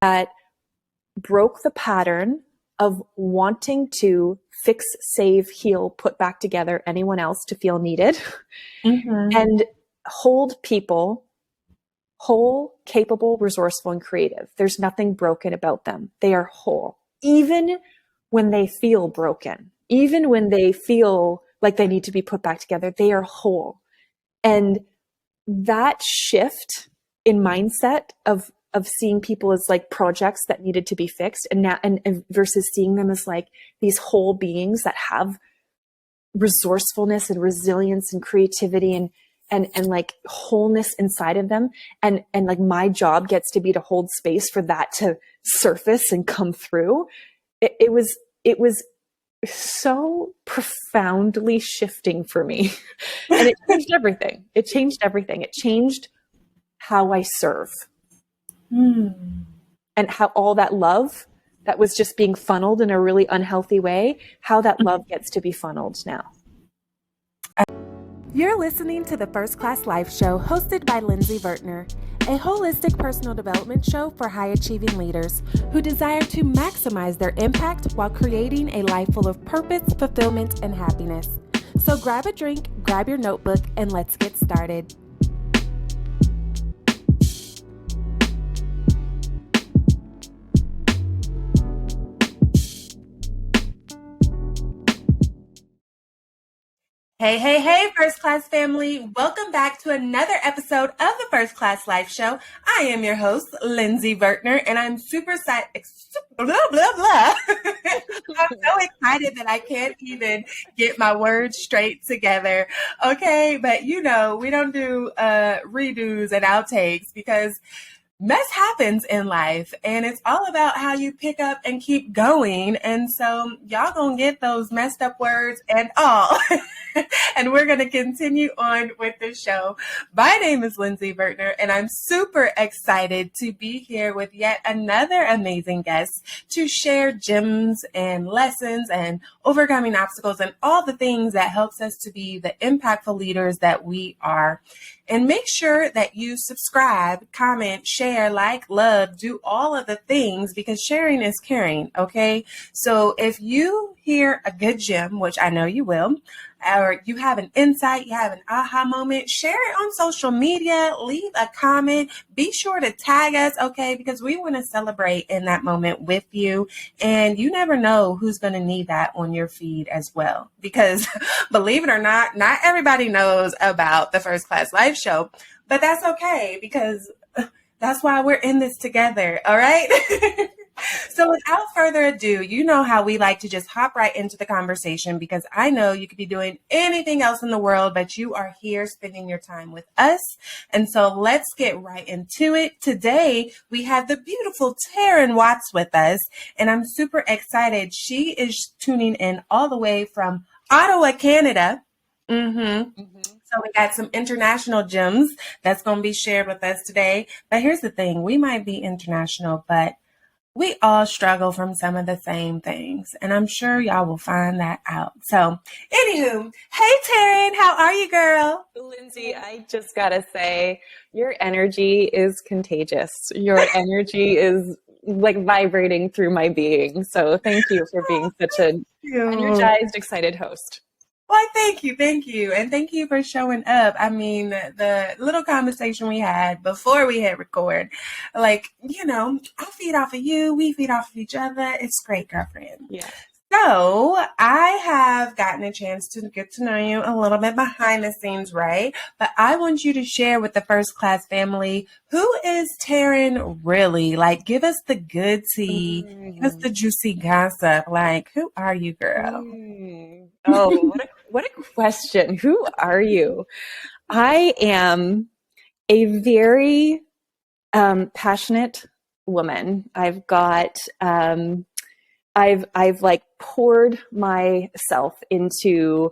that broke the pattern of wanting to fix, save, heal, put back together anyone else to feel needed, and hold people whole, capable, resourceful, and creative. There's nothing broken about them. They are whole, even when they feel broken, even when they feel like they need to be put back together, they are whole. And that shift in mindset of seeing people as like projects that needed to be fixed, and now and versus seeing them as like these whole beings that have resourcefulness and resilience and creativity and like wholeness inside of them, and like my job gets to be to hold space for that to surface and come through. It was so profoundly shifting for me. And it changed everything. It changed everything. It changed how I serve. And how all that love that was just being funneled in a really unhealthy way, how that love gets to be funneled now. You're listening to the First Class Life Show, hosted by Lindsey Vertner, a holistic personal development show for high-achieving leaders who desire to maximize their impact while creating a life full of purpose, fulfillment, and happiness. So grab a drink, grab your notebook, and let's get started. Hey, First Class family. Welcome back to another episode of the First Class Life Show. I am your host, Lindsey Vertner, and I'm super excited. I'm so excited that I can't even get my words straight together. Okay, but you know, we don't do redos and outtakes because mess happens in life, and it's all about how you pick up and keep going. And so y'all gonna get those messed up words and all. And we're going to continue on with the show. My name is Lindsey Vertner, and I'm super excited to be here with yet another amazing guest to share gems and lessons and overcoming obstacles and all the things that helps us to be the impactful leaders that we are. And make sure that you subscribe, comment, share, like, love, do all of the things, because sharing is caring, okay? So if you hear a good gem, which I know you will, or you have an insight, you have an aha moment, share it on social media, leave a comment, be sure to tag us, okay? Because we want to celebrate in that moment with you. And you never know who's going to need that on your feed as well. Because believe it or not everybody knows about the First Class Life Show, but that's okay, because that's why we're in this together, all right? So without further ado, you know how we like to just hop right into the conversation, because I know you could be doing anything else in the world, but you are here spending your time with us. And so let's get right into it. Today, we have the beautiful Taryn Watts with us, and I'm super excited. She is tuning in all the way from Ottawa, Canada. So we got some international gems that's going to be shared with us today. But here's the thing. We might be international, but we all struggle from some of the same things, and I'm sure y'all will find that out. So, anywho, hey Taryn, how are you, girl? Lindsey, I just gotta say, your energy is contagious. Your energy is like vibrating through my being. So thank you for being such an energized, excited host. Why, thank you. And thank you for showing up. I mean, the little conversation we had before we hit record, like, you know, I feed off of you, we feed off of each other. It's great, girlfriend. Yeah. So I have gotten a chance to get to know you a little bit behind the scenes, right? But I want you to share with the First Class family, who is Taryn really? Like, give us the good tea, give us the juicy gossip. Like, who are you, girl? Oh, what a question. Who are you? I am a very passionate woman. I've got I've like poured myself into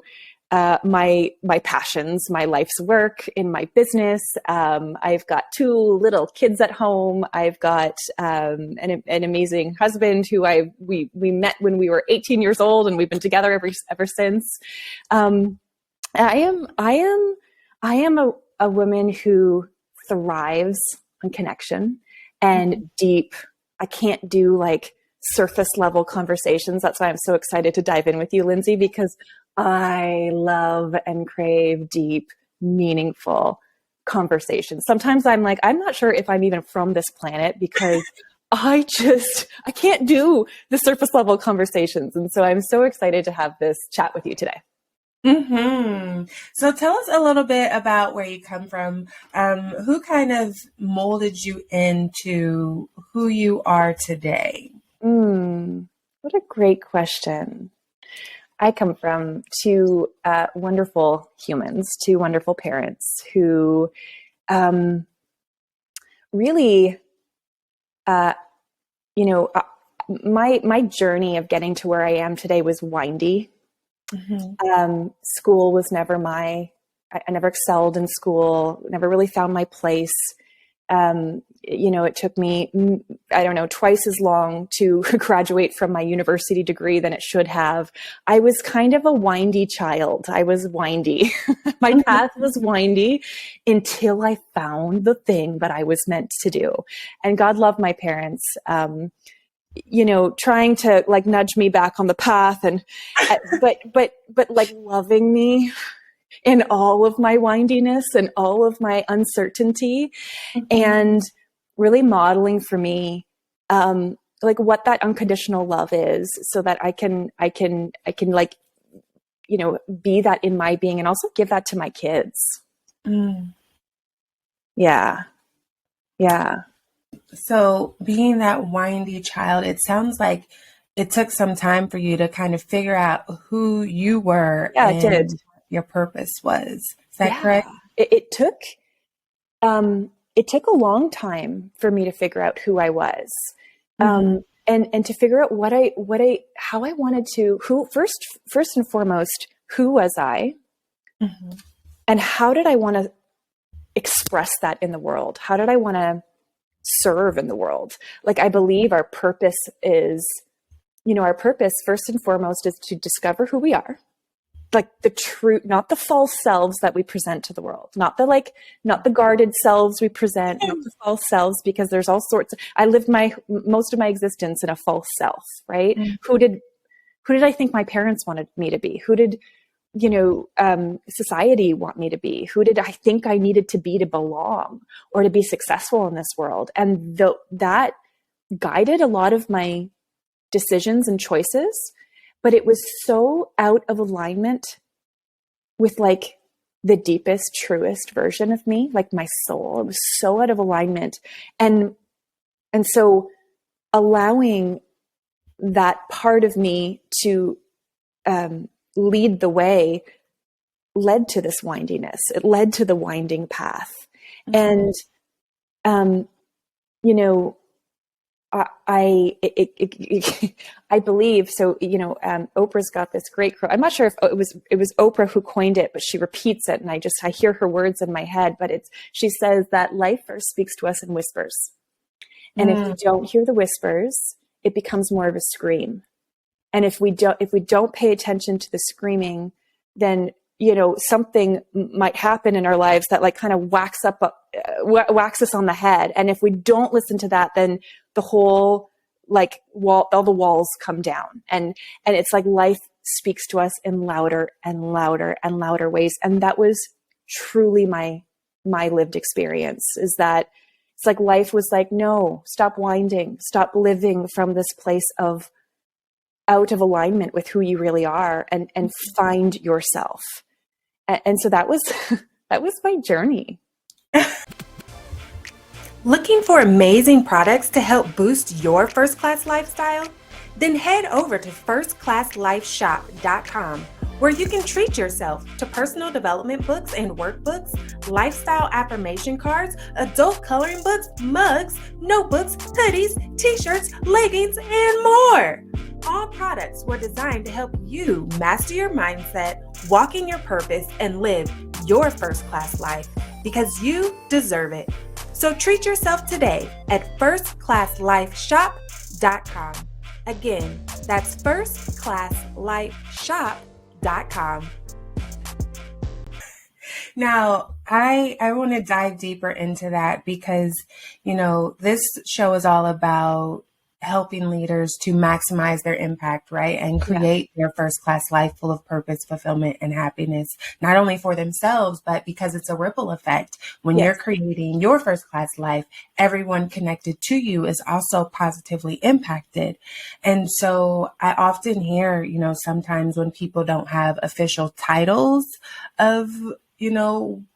my passions, my life's work, in my business. I've got 2 little kids at home. I've got an amazing husband who we met when we were 18 years old, and we've been together ever since. I am a woman who thrives on connection and deep I can't do like surface level conversations. That's why I'm so excited to dive in with you, Lindsey, because I love and crave deep, meaningful conversations. Sometimes I'm like, I'm not sure if I'm even from this planet because I can't do the surface level conversations. And so I'm so excited to have this chat with you today. Mm-hmm. So tell us a little bit about where you come from. Who kind of molded you into who you are today? What a great question. I come from two wonderful humans, two wonderful parents who really, my journey of getting to where I am today was windy. Mm-hmm. School was never I never excelled in school, never really found my place. It took me, twice as long to graduate from my university degree than it should have. I was kind of a windy child. I was windy. My path was windy until I found the thing that I was meant to do. And God loved my parents, trying to like nudge me back on the path but like loving me in all of my windiness and all of my uncertainty, and really modeling for me like what that unconditional love is, so that I can like be that in my being and also give that to my kids. Yeah. So being that windy child, it sounds like it took some time for you to kind of figure out who you were and it did. Your purpose was. Is that correct? It took a long time for me to figure out who I was. And to figure out how I wanted to, first and foremost, who was I? And how did I want to express that in the world? How did I want to serve in the world? Like, I believe our purpose is, first and foremost is to discover who we are. Like the true, not the false selves that we present to the world, not the guarded selves we present, not the false selves, because there's all sorts I lived most of my existence in a false self, right? Who did I think my parents wanted me to be? Who did, society want me to be? Who did I think I needed to be to belong or to be successful in this world? And that guided a lot of my decisions and choices. But it was so out of alignment with like the deepest, truest version of me, like my soul. It was so out of alignment. And so allowing that part of me to lead the way led to this windiness. It led to the winding path. And, I believe so. Oprah's got this great quote. I'm not sure if it was Oprah who coined it, but she repeats it, and I hear her words in my head. But she says that life first speaks to us in whispers, and if we don't hear the whispers, it becomes more of a scream. And if we don't pay attention to the screaming, then something might happen in our lives that like kind of whacks us on the head. And if we don't listen to that, then the whole all the walls come down, and it's like life speaks to us in louder and louder and louder ways. And that was truly my lived experience, is that it's like life was like, no, stop winding, stop living from this place of out of alignment with who you really are, and find yourself. And so that was my journey. Looking for amazing products to help boost your first-class lifestyle? Then head over to firstclasslifeshop.com, where you can treat yourself to personal development books and workbooks, lifestyle affirmation cards, adult coloring books, mugs, notebooks, hoodies, t-shirts, leggings, and more. All products were designed to help you master your mindset, walk in your purpose, and live your first-class life, because you deserve it. So treat yourself today at firstclasslifeshop.com. Again, that's firstclasslifeshop.com. Now, I want to dive deeper into that, because, this show is all about helping leaders to maximize their impact, right? And create their first class life full of purpose, fulfillment, and happiness, not only for themselves, but because it's a ripple effect. When you're creating your first class life, everyone connected to you is also positively impacted. And so I often hear, sometimes when people don't have official titles of,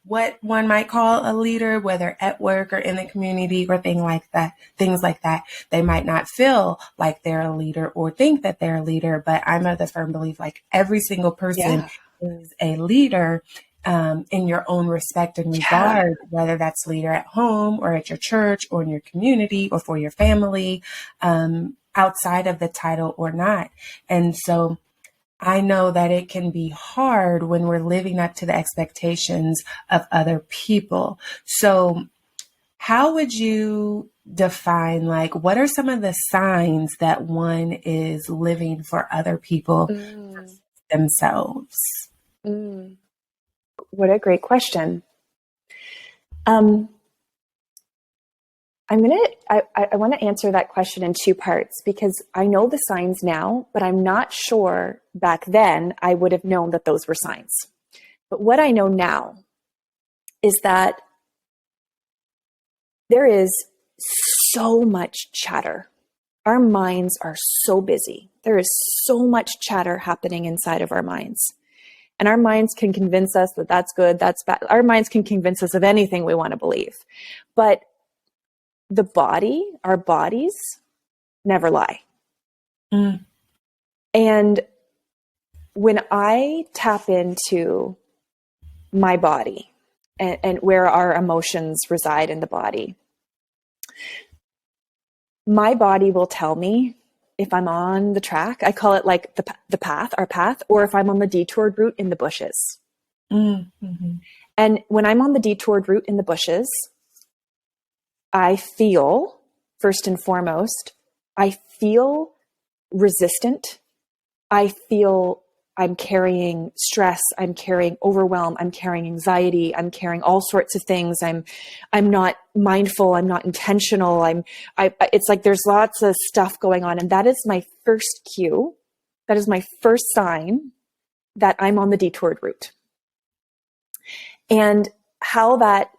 what one might call a leader, whether at work or in the community or things like that, they might not feel like they're a leader or think that they're a leader. But I'm of the firm belief, like every single person is a leader in your own respect and regard, whether that's leader at home or at your church or in your community or for your family, outside of the title or not. And so I know that it can be hard when we're living up to the expectations of other people. So how would you define, what are some of the signs that one is living for other people themselves? What a great question. I want to answer that question in two parts, because I know the signs now, but I'm not sure back then I would have known that those were signs. But what I know now is that there is so much chatter. Our minds are so busy. There is so much chatter happening inside of our minds. And our minds can convince us that that's good, that's bad. Our minds can convince us of anything we want to believe. But our bodies never lie. And when I tap into my body and where our emotions reside in the body, my body will tell me if I'm on the track. I call it like the path, our path, or if I'm on the detoured route in the bushes. And when I'm on the detoured route in the bushes, I feel, first and foremost, I feel resistant. I feel I'm carrying stress. I'm carrying overwhelm. I'm carrying anxiety. I'm carrying all sorts of things. I'm not mindful. I'm not intentional. It's like there's lots of stuff going on. And that is my first cue. That is my first sign that I'm on the detoured route. And how that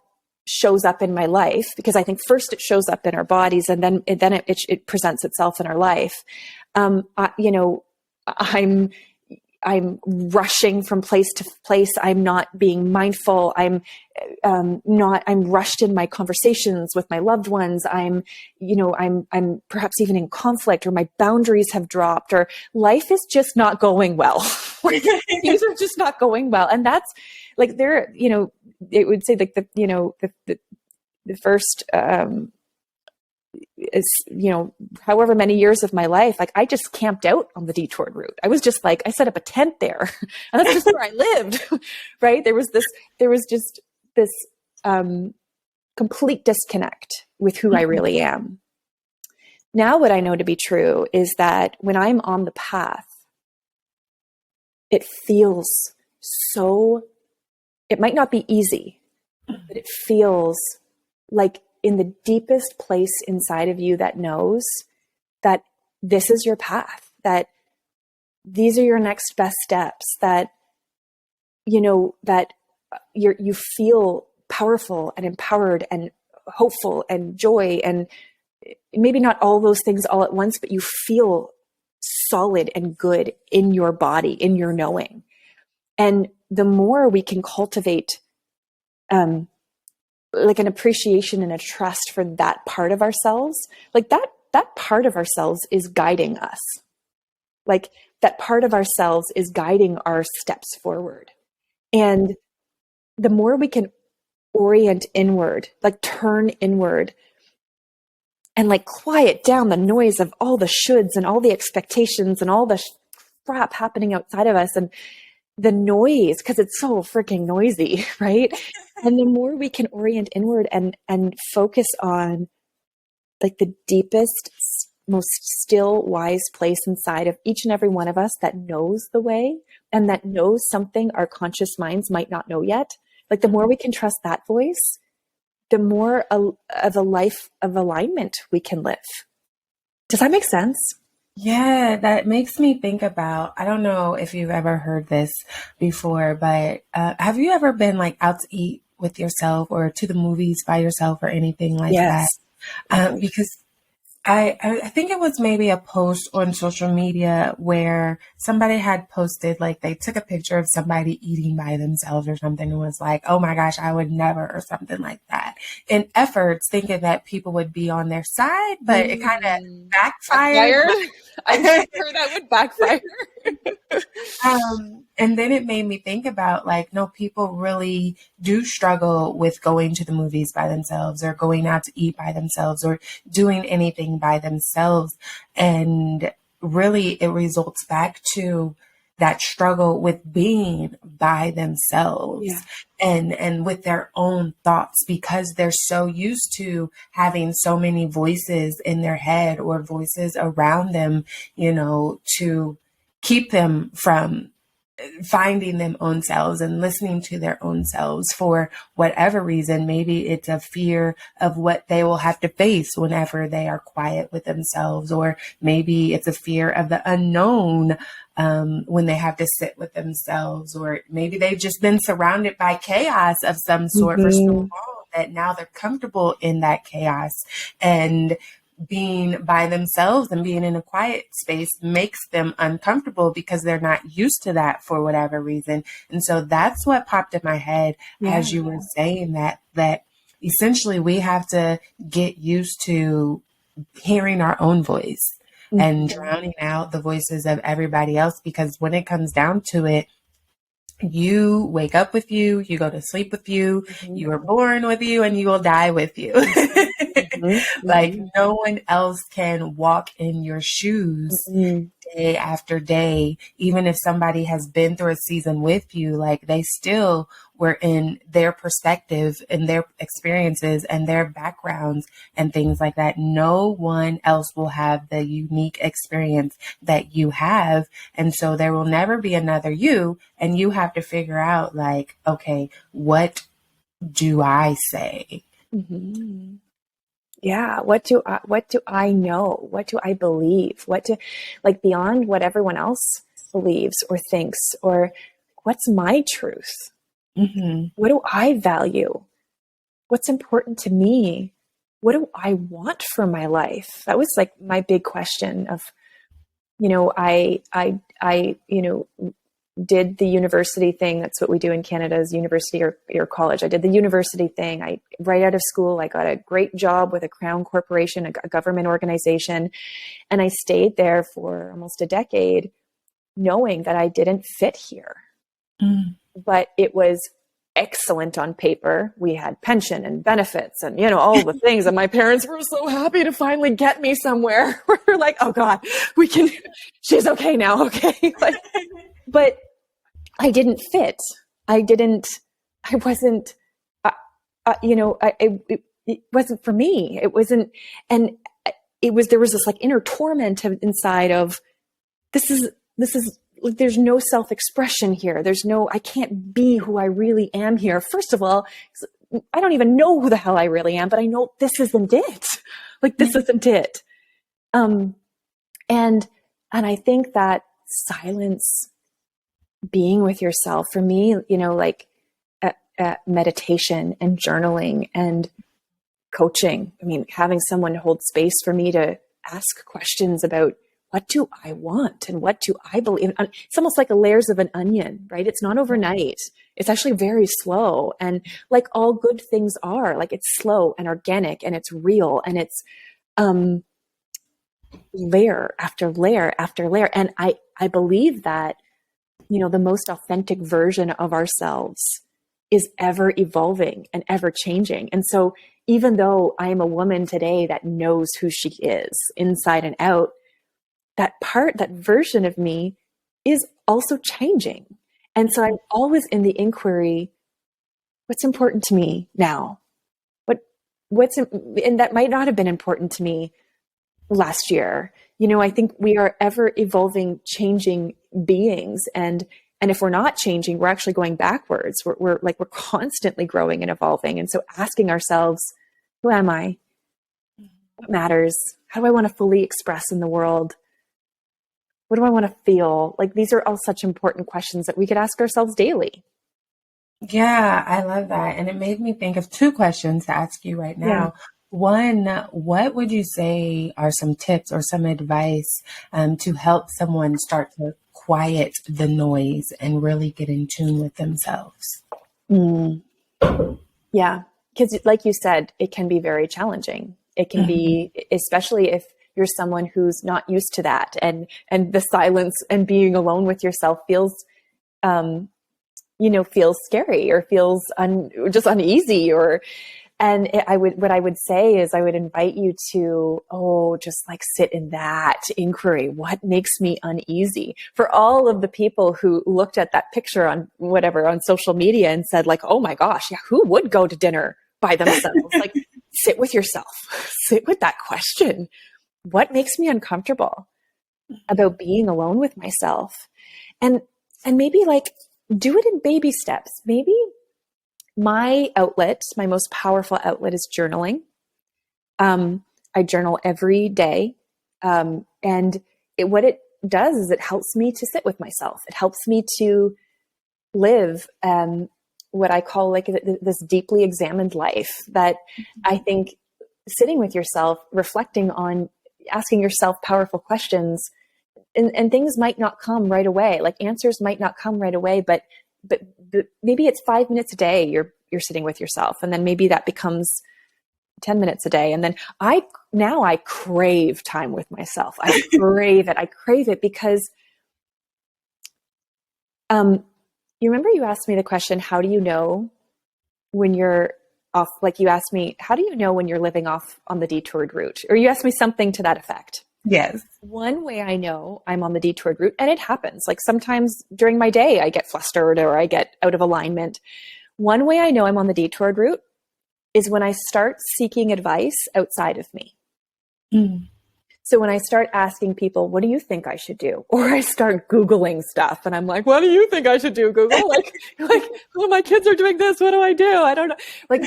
shows up in my life, because I think first it shows up in our bodies, and then it presents itself in our life. I'm rushing from place to place. I'm not being mindful. I'm rushed in my conversations with my loved ones. I'm perhaps even in conflict, or my boundaries have dropped, or life is just not going well. Things are just not going well. And that's like, it would say like the first, however many years of my life, like I just camped out on the detoured route. I was just like, I set up a tent there, and that's just where I lived. Right. There was just this complete disconnect with who I really am. Now, what I know to be true is that when I'm on the path, it feels it might not be easy, but it feels like in the deepest place inside of you that knows that this is your path, that these are your next best steps, that, that you feel powerful and empowered and hopeful and joy, and maybe not all those things all at once, but you feel solid and good in your body, in your knowing. And the more we can cultivate, like an appreciation and a trust for that part of ourselves, like that part of ourselves is guiding us. Like that part of ourselves is guiding our steps forward. And the more we can orient inward, like turn inward, and like quiet down the noise of all the shoulds and all the expectations and all the crap happening outside of us, and the noise, because it's so freaking noisy, right? And the more we can orient inward and focus on like the deepest, most still, wise place inside of each and every one of us that knows the way, and that knows something our conscious minds might not know yet. Like the more we can trust that voice, the more of a life of alignment we can live. Does that make sense? Yeah, that makes me think about, I don't know if you've ever heard this before, but have you ever been like out to eat with yourself or to the movies by yourself or anything like Yes. that? Because I think it was maybe a post on social media where somebody had posted, like they took a picture of somebody eating by themselves or something and was like, oh my gosh, I would never, or something like that. In efforts, thinking that people would be on their side, but it kind of backfired. I'm sure that would backfire. And then it made me think about like, no, people really do struggle with going to the movies by themselves or going out to eat by themselves or doing anything by themselves. And really it results back to that struggle with being by themselves. Yeah. And with their own thoughts, because they're so used to having so many voices in their head or voices around them, you know, to keep them from finding them own selves and listening to their own selves for whatever reason. Maybe it's a fear of what they will have to face whenever they are quiet with themselves, or maybe it's a fear of the unknown when they have to sit with themselves, or maybe they've just been surrounded by chaos of some sort for so long that now they're comfortable in that chaos, and being by themselves and being in a quiet space makes them uncomfortable because they're not used to that for whatever reason. And so that's what popped in my head as you were saying that essentially we have to get used to hearing our own voice and drowning out the voices of everybody else, because when it comes down to it, you wake up with you, you go to sleep with you, you were born with you, and you will die with you. Like no one else can walk in your shoes day after day. Even if somebody has been through a season with you, like they still were in their perspective and their experiences and their backgrounds and things like that. No one else will have the unique experience that you have. And so there will never be another you. And you have to figure out like, okay, what do I say? Yeah. What do I know? What do I believe? Like beyond what everyone else believes or thinks, or what's my truth? What do I value? What's important to me? What do I want for my life? That was like my big question of, I did the university thing. That's what we do in Canada, is university or college. I did the university thing. Right out of school, I got a great job with a crown corporation, a government organization. And I stayed there for almost a decade knowing that I didn't fit here. But it was excellent on paper. We had pension and benefits and, all the things. And my parents were so happy to finally get me somewhere. We're like, oh God, she's okay now. Okay. But I didn't fit. It wasn't for me. It wasn't, and there was this like inner torment inside of, this is like, there's no self-expression here. I can't be who I really am here. First of all, I don't even know who the hell I really am, but I know this isn't it. Like, this isn't it. And I think that silence, being with yourself, for me, meditation and journaling and coaching. I mean, having someone hold space for me to ask questions about, what do I want and what do I believe? It's almost like layers of an onion, right? It's not overnight. It's actually very slow. And like all good things are, like it's slow and organic and it's real and it's layer after layer after layer. And I believe that, the most authentic version of ourselves is ever evolving and ever changing. And so even though I am a woman today that knows who she is inside and out, that version of me is also changing. And so I'm always in the inquiry, what's important to me now? And that might not have been important to me last year. I think we are ever evolving, changing beings. And if we're not changing, we're actually going backwards. We're constantly growing and evolving. And so asking ourselves, who am I? What matters? How do I want to fully express in the world? What do I want to feel? Like, these are all such important questions that we could ask ourselves daily. Yeah, I love that. And it made me think of two questions to ask you right now. Yeah. One, what would you say are some tips or some advice to help someone start to quiet the noise and really get in tune with themselves? Yeah. Because like you said, it can be very challenging. It can be, especially if you're someone who's not used to that, and the silence and being alone with yourself feels, feels scary, or feels just uneasy, what I would say is I would invite you to, just like sit in that inquiry. What makes me uneasy? For all of the people who looked at that picture on social media and said like, oh my gosh, yeah, who would go to dinner by themselves? Like, sit with yourself, sit with that question. What makes me uncomfortable about being alone with myself? And maybe like do it in baby steps. Maybe my most powerful outlet is journaling. I journal every day. And what it does is it helps me to sit with myself. It helps me to live what I call like this deeply examined life, that I think sitting with yourself, reflecting on, asking yourself powerful questions, and things might not come right away. Like, answers might not come right away, but maybe it's 5 minutes a day you're sitting with yourself, and then maybe that becomes 10 minutes a day. And then I crave time with myself. I crave it because you remember you asked me the question, how do you know when you're off? Like, you asked me, how do you know when you're living off on the detoured route? Or you asked me something to that effect. Yes. One way I know I'm on the detoured route, and it happens, like sometimes during my day I get flustered or I get out of alignment. One way I know I'm on the detoured route is when I start seeking advice outside of me. So when I start asking people, what do you think I should do? Or I start Googling stuff and I'm like, what do you think I should do, Google? Like, oh, my kids are doing this. What do I do? I don't know. Like,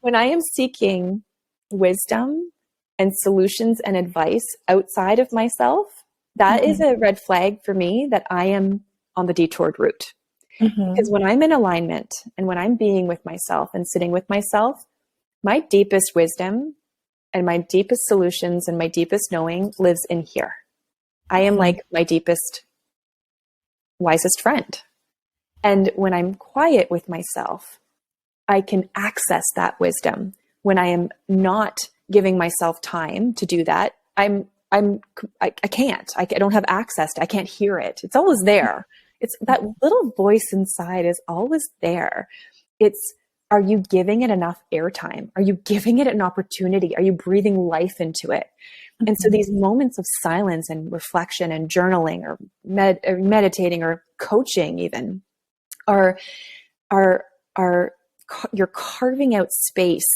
when I am seeking wisdom and solutions and advice outside of myself, that is a red flag for me that I am on the detoured route. Because when I'm in alignment and when I'm being with myself and sitting with myself, my deepest wisdom and my deepest solutions and my deepest knowing lives in here. I am like my deepest, wisest friend. And when I'm quiet with myself, I can access that wisdom. When I am not giving myself time to do that, I can't. I don't have access to. I can't hear it. It's always there. It's that little voice inside is always there. It's, are you giving it enough airtime? Are you giving it an opportunity? Are you breathing life into it? And so these moments of silence and reflection and journaling or meditating or coaching even are you're carving out space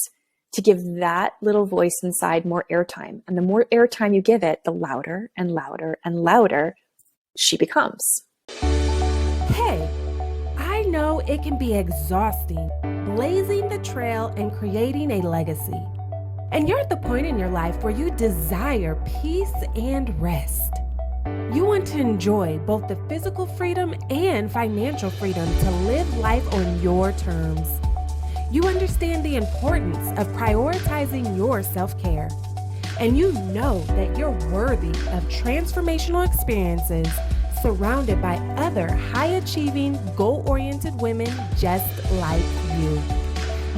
to give that little voice inside more airtime. And the more airtime you give it, the louder and louder and louder she becomes. Hey, I know it can be exhausting, blazing the trail and creating a legacy. And you're at the point in your life where you desire peace and rest. You want to enjoy both the physical freedom and financial freedom to live life on your terms. You understand the importance of prioritizing your self-care. And you know that you're worthy of transformational experiences surrounded by other high-achieving, goal-oriented women just like you.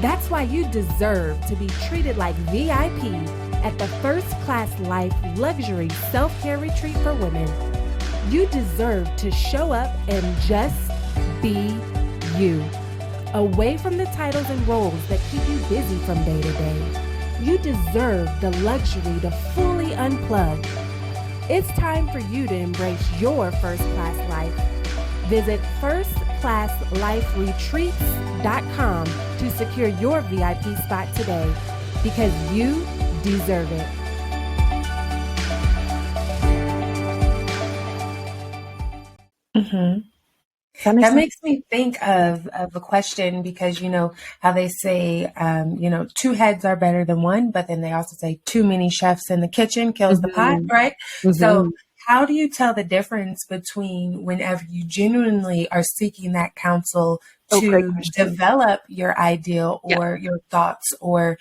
That's why you deserve to be treated like VIP at the First Class Life Luxury Self-Care Retreat for Women. You deserve to show up and just be you. Away from the titles and roles that keep you busy from day to day. You deserve the luxury to fully unplug. It's time for you to embrace your first class life. Visit firstclassliferetreats.com to secure your VIP spot today, because you deserve it. That makes me think of a question, because you know how they say, two heads are better than one, but then they also say too many chefs in the kitchen kills the pot, right? So how do you tell the difference between whenever you genuinely are seeking that counsel to develop your ideal or your thoughts, or,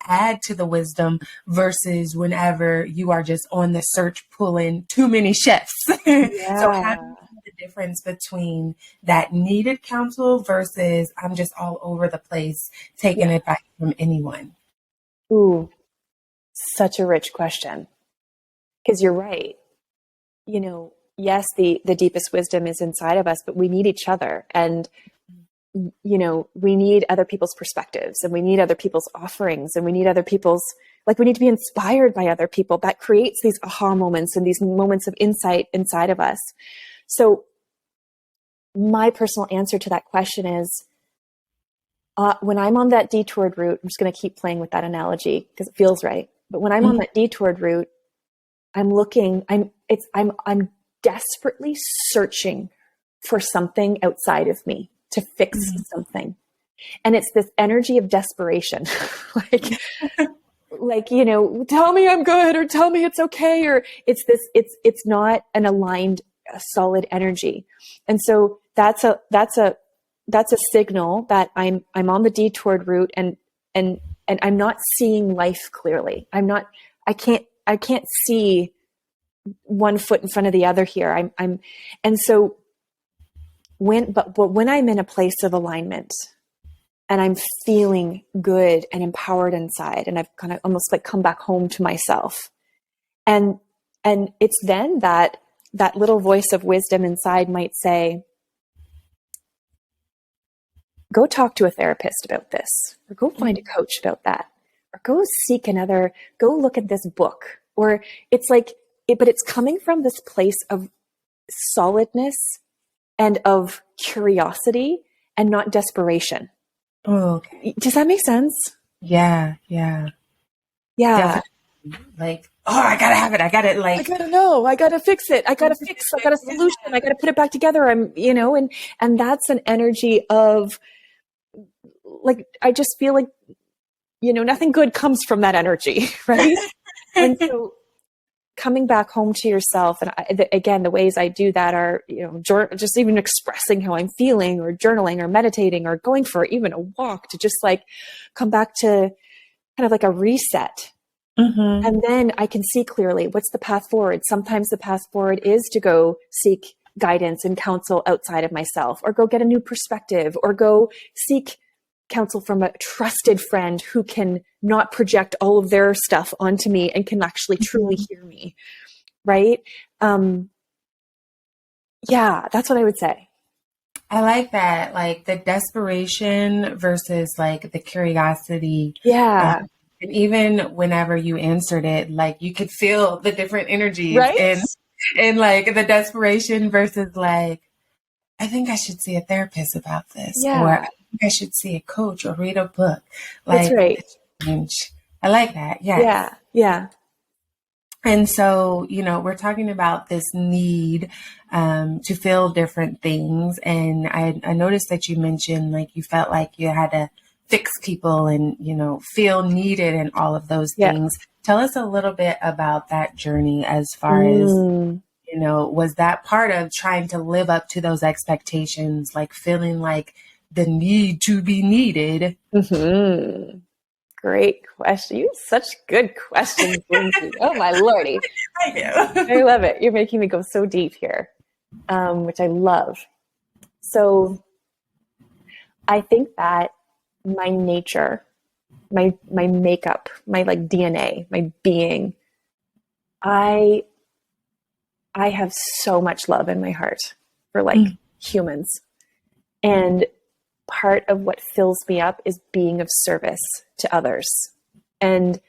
add to the wisdom, versus whenever you are just on the search pulling too many chefs? So how do you tell the difference between that needed counsel versus I'm just all over the place taking advice from anyone? Ooh, such a rich question. Because you're right. Yes, the deepest wisdom is inside of us, but we need each other. And, we need other people's perspectives, and we need other people's offerings, and we need other people's, we need to be inspired by other people. That creates these aha moments and these moments of insight inside of us. So my personal answer to that question is, when I'm on that detoured route, I'm just going to keep playing with that analogy because it feels right. But when I'm on that detoured route, I'm desperately searching for something outside of me to fix something. And it's this energy of desperation. Tell me I'm good, or tell me it's okay. Or it's not an aligned, solid energy. And so that's a signal that I'm on the detoured route, and I'm not seeing life clearly. I can't see one foot in front of the other here. And so when I'm in a place of alignment and I'm feeling good and empowered inside, and I've kind of almost come back home to myself, and it's then that little voice of wisdom inside might say, go talk to a therapist about this, or go find a coach about that, or go look at this book. Or but it's coming from this place of solidness and of curiosity, and not desperation. Oh, okay. Does that make sense? Yeah. Definitely. I gotta have it. I gotta I gotta know. I gotta fix it. I got a solution. I gotta put it back together. And that's an energy of I just feel like, nothing good comes from that energy, right? And so coming back home to yourself, and again, the ways I do that are, just even expressing how I'm feeling, or journaling, or meditating, or going for even a walk, to just come back to kind of a reset. And then I can see clearly what's the path forward. Sometimes the path forward is to go seek guidance and counsel outside of myself, or go get a new perspective, or go seek counsel from a trusted friend who can not project all of their stuff onto me and can actually truly hear me. Right. That's what I would say. I like that. The desperation versus the curiosity. Yeah. And even whenever you answered it, you could feel the different energies, right? And the desperation versus I think I should see a therapist about this. Yeah. Or I think I should see a coach or read a book. That's right. I like that. Yes. Yeah. And so, we're talking about this need to feel different things. And I noticed that you mentioned you felt like you had to fix people and, feel needed and all of those things. Tell us a little bit about that journey, as far as, was that part of trying to live up to those expectations, feeling the need to be needed? Great question. You have such good questions, Lindsey. Oh my Lordy. I do. I love it. You're making me go so deep here, which I love. So I think that my nature, my makeup, my DNA, my being, I have so much love in my heart for humans. And part of what fills me up is being of service to others and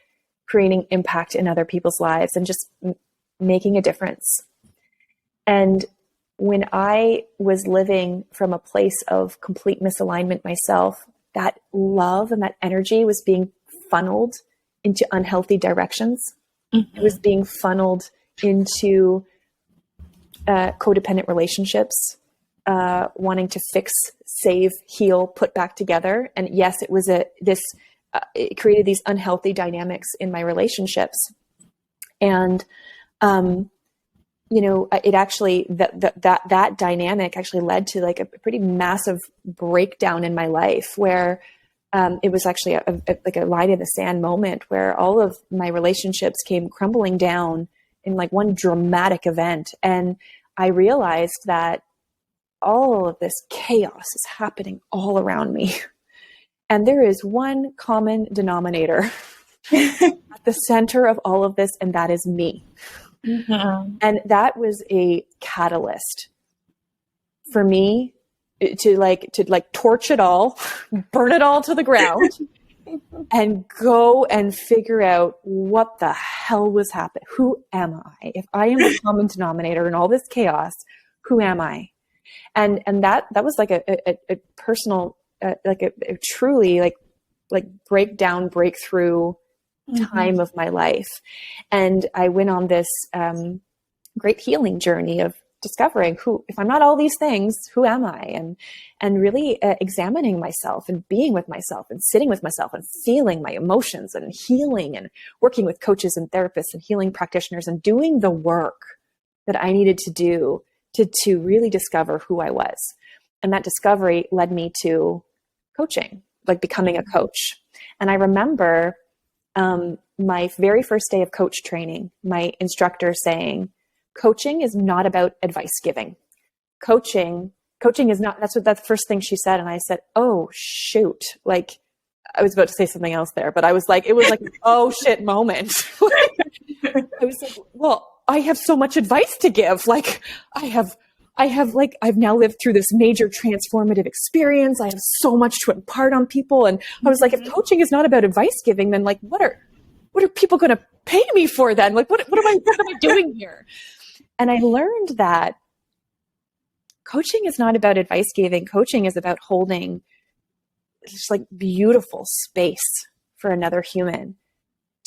creating impact in other people's lives and just making a difference. And when I was living from a place of complete misalignment myself, that love and that energy was being funneled into unhealthy directions. It was being funneled into codependent relationships. wanting to fix, save, heal, put back together. And yes, it was it created these unhealthy dynamics in my relationships. And, it actually, that dynamic actually led to like a pretty massive breakdown in my life where, it was actually like a line in the sand moment where all of my relationships came crumbling down in like one dramatic event. And I realized that all of this chaos is happening all around me. And there is one common denominator at the center of all of this, and that is me. Mm-hmm. And that was a catalyst for me to torch it all, burn it all to the ground, and go and figure out what the hell was happening. Who am I? If I am the common denominator in all this chaos, who am I? And that was like a personal, like a truly like breakdown, breakthrough time of my life. And I went on this great healing journey of discovering if I'm not all these things, who am I? And really examining myself and being with myself and sitting with myself and feeling my emotions and healing and working with coaches and therapists and healing practitioners and doing the work that I needed to do to really discover who I was. And that discovery led me to coaching, like becoming a coach. And I remember my very first day of coach training, my instructor saying, coaching is not about advice giving. Coaching is not, that's the first thing she said. And I said, oh shoot. Like I was about to say something else there, but it was like, oh shit moment. I was like, well, I have so much advice to give. Like I've now lived through this major transformative experience. I have so much to impart on people. And I was like, if coaching is not about advice giving, then like, what are people going to pay me for then? Like, what am I doing here? And I learned that coaching is not about advice giving. Coaching is about holding just like beautiful space for another human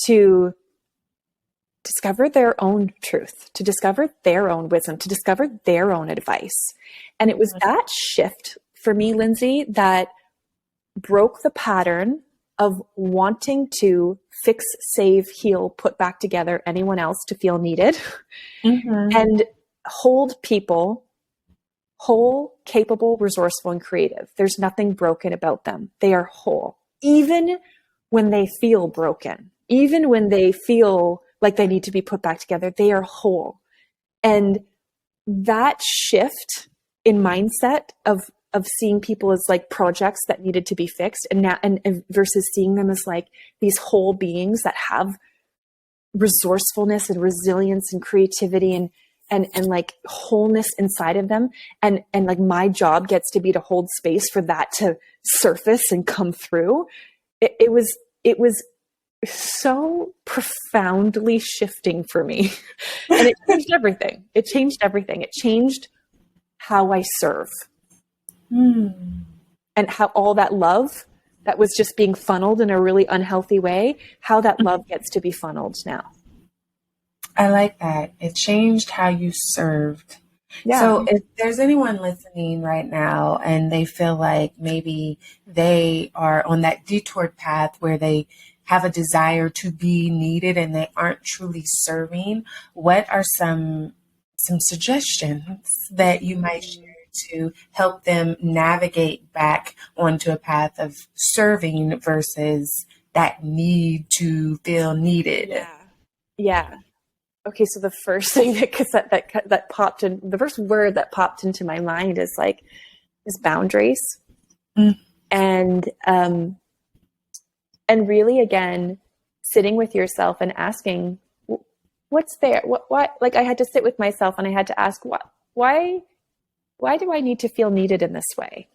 to discover their own truth, to discover their own wisdom, to discover their own advice. And it was that shift for me, Lindsey, that broke the pattern of wanting to fix, save, heal, put back together anyone else to feel needed, and hold people whole, capable, resourceful, and creative. There's nothing broken about them. They are whole, even when they feel broken, even when they feel like they need to be put back together, they are whole. And that shift in mindset of seeing people as like projects that needed to be fixed and versus seeing them as like these whole beings that have resourcefulness and resilience and creativity and like wholeness inside of them. And like my job gets to be to hold space for that to surface and come through. It was so profoundly shifting for me. And it changed everything. It changed how I serve. And how all that love that was just being funneled in a really unhealthy way, how that love gets to be funneled now. I like that. It changed how you served. Yeah. So if there's anyone listening right now and they feel like maybe they are on that detoured path where they have a desire to be needed and they aren't truly serving, what are some suggestions that you might share to help them navigate back onto a path of serving versus that need to feel needed? Yeah. Okay. So the first thing that popped in, the first word that popped into my mind is boundaries. And really, again, sitting with yourself and asking, what's there? What, like I had to sit with myself and I had to ask, why do I need to feel needed in this way?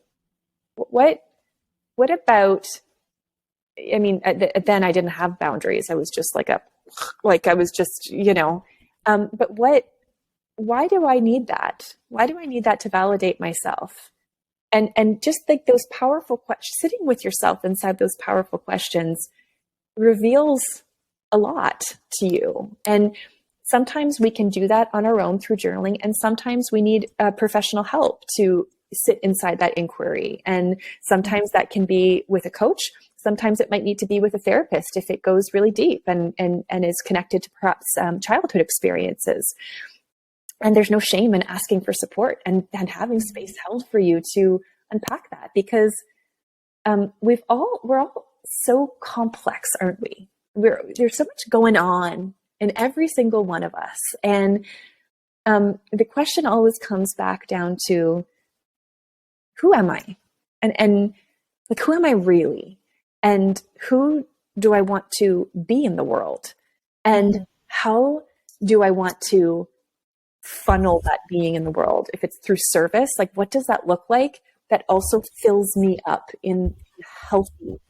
What about, I mean, then I didn't have boundaries. I was just but why do I need that? Why do I need that to validate myself? And just like those powerful questions, sitting with yourself inside those powerful questions reveals a lot to you. And sometimes we can do that on our own through journaling. And sometimes we need professional help to sit inside that inquiry. And sometimes that can be with a coach. Sometimes it might need to be with a therapist if it goes really deep and is connected to perhaps childhood experiences. And there's no shame in asking for support and having space held for you to unpack that, because we're all so complex, aren't we? There's so much going on in every single one of us. And the question always comes back down to, who am I? And like, who am I really? And who do I want to be in the world? And how do I want to funnel that being in the world? If it's through service, like, what does that look like that also fills me up in a healthy,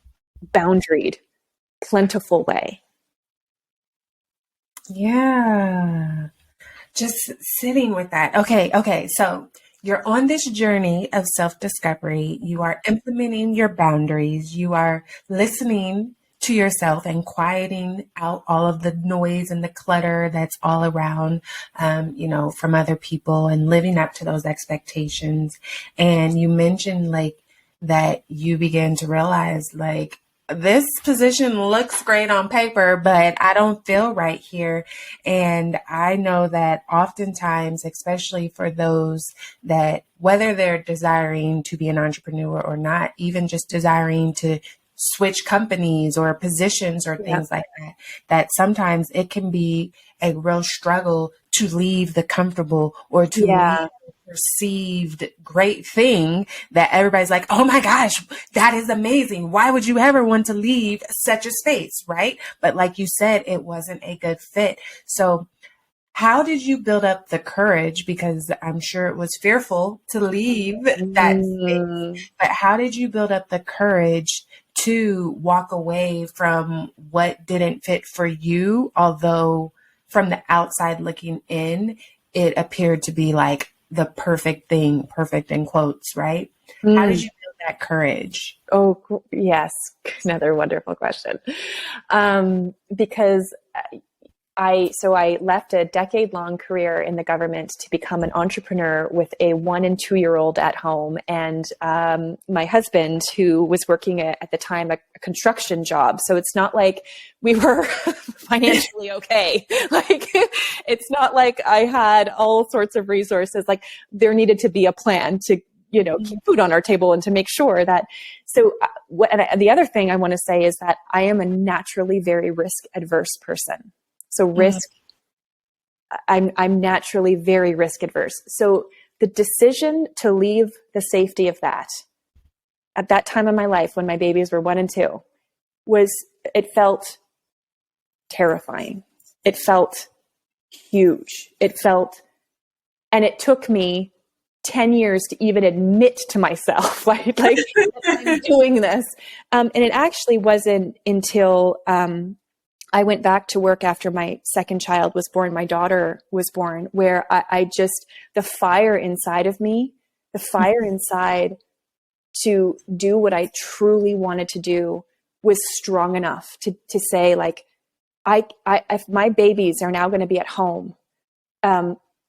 boundaried, plentiful way? Yeah. Just sitting with that. Okay. So you're on this journey of self-discovery. You are implementing your boundaries. You are listening to yourself and quieting out all of the noise and the clutter that's all around, from other people, and living up to those expectations. And you mentioned like that you began to realize, like, this position looks great on paper, but I don't feel right here. And I know that oftentimes, especially for those that, whether they're desiring to be an entrepreneur or not, even just desiring to switch companies or positions or things like that sometimes it can be a real struggle to leave the comfortable or to leave the perceived great thing that everybody's like, oh my gosh, that is amazing. Why would you ever want to leave such a space, right? But like you said, it wasn't a good fit. So how did you build up the courage? Because I'm sure it was fearful to leave that space, but how did you build up the courage to walk away from what didn't fit for you, although from the outside looking in, it appeared to be like the perfect thing, perfect in quotes, right? How did you build that courage? Oh, yes. Another wonderful question. Because I left a decade-long career in the government to become an entrepreneur with a 1 and 2 year old at home. And my husband, who was working at the time a construction job. So it's not like we were financially okay. Like, it's not like I had all sorts of resources. Like, there needed to be a plan to, keep food on our table and to make sure that. So the other thing I want to say is that I am a naturally very risk adverse person. So risk, I'm naturally very risk adverse. So the decision to leave the safety of that at that time in my life when my babies were 1 and 2 it felt terrifying. It felt huge. And it took me 10 years to even admit to myself, like I'm doing this. And it actually wasn't until, I went back to work after my second child was born, my daughter was born, where I just, the fire inside of me, the fire inside to do what I truly wanted to do was strong enough to say, like, if my babies are now going to be at home,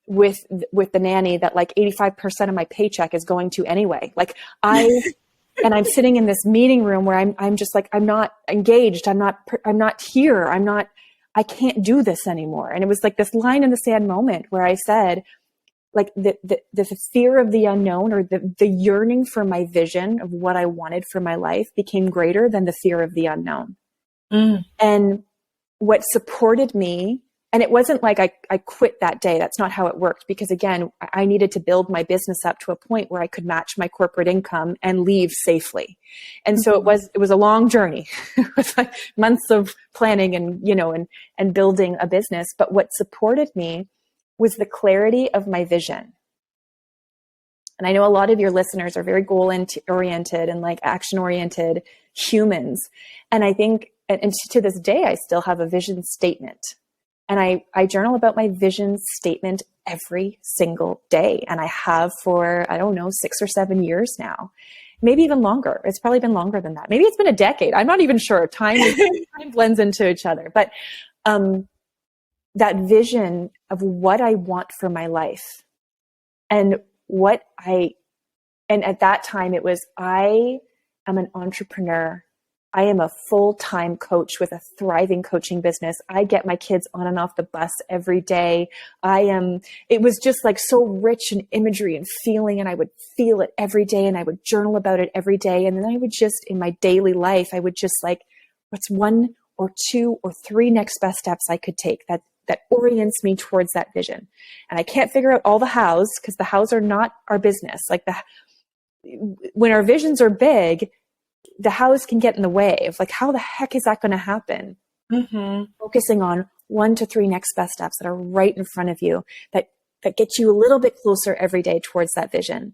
with the nanny that like 85% of my paycheck is going to anyway, like and I'm sitting in this meeting room where I'm just like, I'm not engaged. I'm not here. I can't do this anymore. And it was like this line in the sand moment where I said, like, the fear of the unknown, or the yearning for my vision of what I wanted for my life, became greater than the fear of the unknown. And what supported me, and it wasn't like I quit that day. That's not how it worked, because again, I needed to build my business up to a point where I could match my corporate income and leave safely. And so it was a long journey. It was like months of planning and building a business. But what supported me was the clarity of my vision. And I know a lot of your listeners are very goal oriented and like action oriented humans. And I think, and to this day, I still have a vision statement. And I journal about my vision statement every single day. And I have for, 6 or 7 years now, maybe even longer. It's probably been longer than that. Maybe it's been a decade. I'm not even sure. Time blends into each other. But that vision of what I want for my life and what I at that time it was, I am an entrepreneur. I am a full-time coach with a thriving coaching business. I get my kids on and off the bus every day. It was just like so rich in imagery and feeling, and I would feel it every day, and I would journal about it every day. And then I would just, in my daily life, I would just like, what's one or two or three next best steps I could take that orients me towards that vision. And I can't figure out all the hows, because the hows are not our business. Like when our visions are big, the hows can get in the way of like, how the heck is that going to happen? Mm-hmm. Focusing on 1 to 3 next best steps that are right in front of you, that get you a little bit closer every day towards that vision.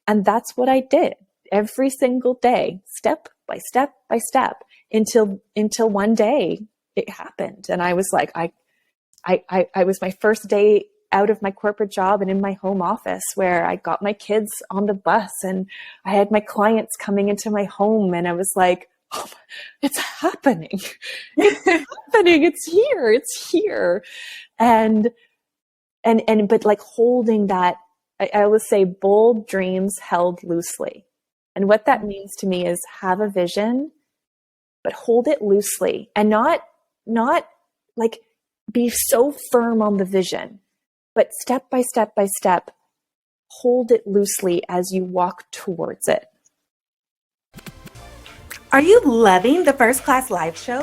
And that's what I did every single day, step by step by step, until one day it happened. And I was like, I was my first day out of my corporate job and in my home office, where I got my kids on the bus and I had my clients coming into my home, and I was like, oh, it's happening. It's happening. It's here. But like holding that, I always say bold dreams held loosely. And what that means to me is have a vision, but hold it loosely, and not like be so firm on the vision, but step by step by step, hold it loosely as you walk towards it. Are you loving the First Class Life Show?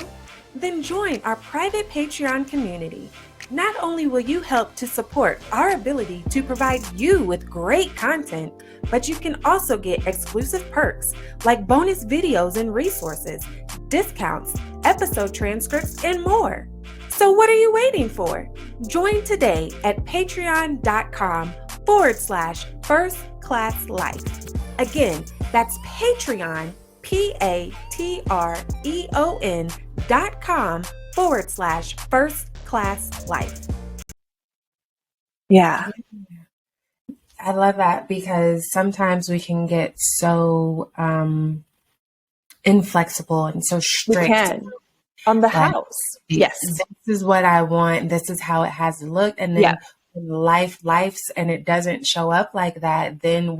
Then join our private Patreon community. Not only will you help to support our ability to provide you with great content, but you can also get exclusive perks like bonus videos and resources, discounts, episode transcripts, and more. So what are you waiting for? Join today at patreon.com/firstclasslife. Again, that's Patreon, patreon.com/firstclasslife. Yeah. I love that, because sometimes we can get so inflexible and so strict. We can. On the house. Yes. This is what I want. This is how it has to look. And then when life's and it doesn't show up like that, then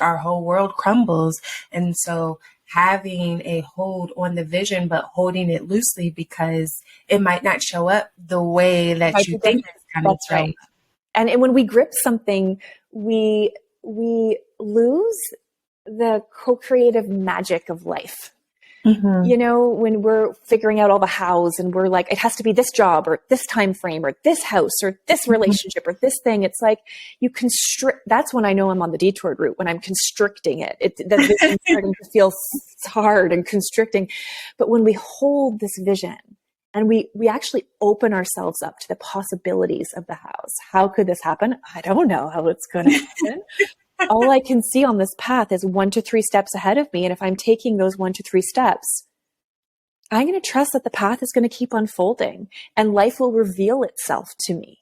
our whole world crumbles. And so having a hold on the vision, but holding it loosely, because it might not show up the way that you think it's coming from. Right. And when we grip something, we lose the co-creative magic of life. Mm-hmm. You know, when we're figuring out all the hows and we're like, it has to be this job or this time frame or this house or this relationship or this thing. It's like you constrict. That's when I know I'm on the detour route, when I'm constricting it. The vision starting to feel hard and constricting. But when we hold this vision and we actually open ourselves up to the possibilities of the hows. How could this happen? I don't know how it's going to happen. All I can see on this path is 1 to 3 steps ahead of me. And if I'm taking those 1 to 3 steps, I'm going to trust that the path is going to keep unfolding and life will reveal itself to me.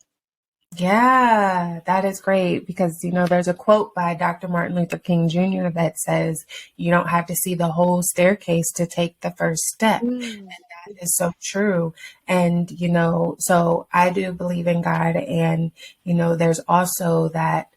Yeah, that is great, because, there's a quote by Dr. Martin Luther King Jr. that says, you don't have to see the whole staircase to take the first step. And that is so true. And, so I do believe in God, and, there's also that